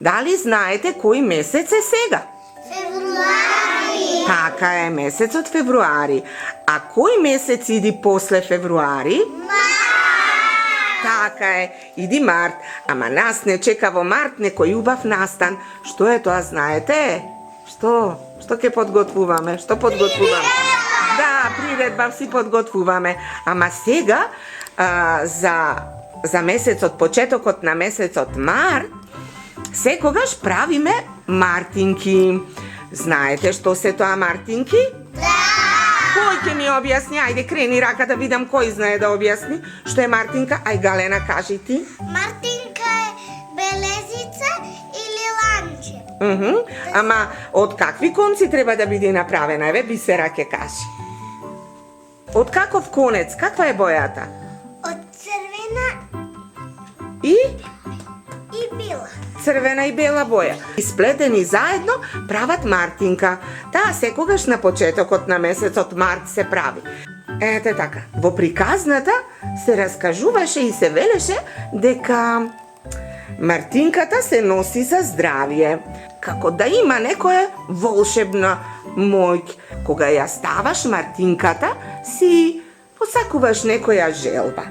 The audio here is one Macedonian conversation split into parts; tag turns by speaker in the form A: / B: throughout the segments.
A: Дали знаете кој месец е сега?
B: Февруари.
A: Така е, месецот февруари. А кој месец иди после февруари?
B: Март.
A: Така е, иди март. Ама нас не чека во март некој убав настан. Што е тоа, знаете? Што? Што ќе подготвуваме? Што подготвуваме? Да, приредба си подготвуваме. Ама сега, за месецот, почетокот на месецот март, секогаш правиме мартинки. Знаете што се тоа мартинки?
B: Да.
A: Кој ќе ми објасни? Ајде, крени рака да видам кој знае да објасни. Што е мартинка? Ај, Галена, кажи ти.
B: Мартинка е белезица или ланче.
A: Ама од какви конци треба да биде направена? Еве, Бисера ќе кажи. Од каков конец? Каква е бојата?
B: Од црвена
A: И
B: бела.
A: црвена и бела боја. Исплетени заедно прават мартинка. Таа секогаш на почетокот на месецот март се прави. Ете така, во приказната се раскажуваше и се велеше дека мартинката се носи за здравје, како да има некоја волшебна моќ. Кога ја ставаш мартинката, си посакуваш некоја желба.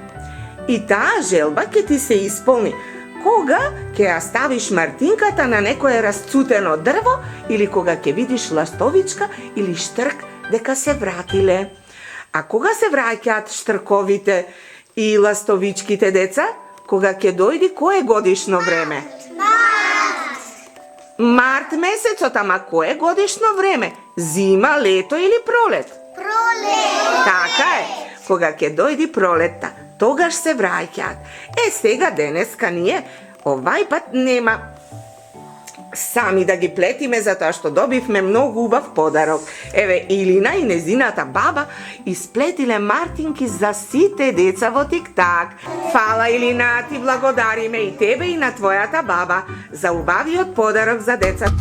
A: И таа желба ќе ти се исполни кога ќе ја ставиш мартинката на некое расцутено дрво или кога ќе видиш ластовичка или штрк дека се вратиле. А кога се враќаат штрковите и ластовичките деца? Кога ќе дојди кое годишно време? Март месецот, ама кое годишно време? Зима, лето или пролет?
B: Пролет.
A: Така е, кога ќе дојди пролетта, тогаш се враќаат. Сега денеска ние овај пат нема сами да ги плетиме затоа што добивме многу убав подарок. Еве, Илина и незината баба исплетиле мартинки за сите деца во Тик-так. Фала, Илина, ти благодариме и тебе и на твојата баба за убавиот подарок за децата.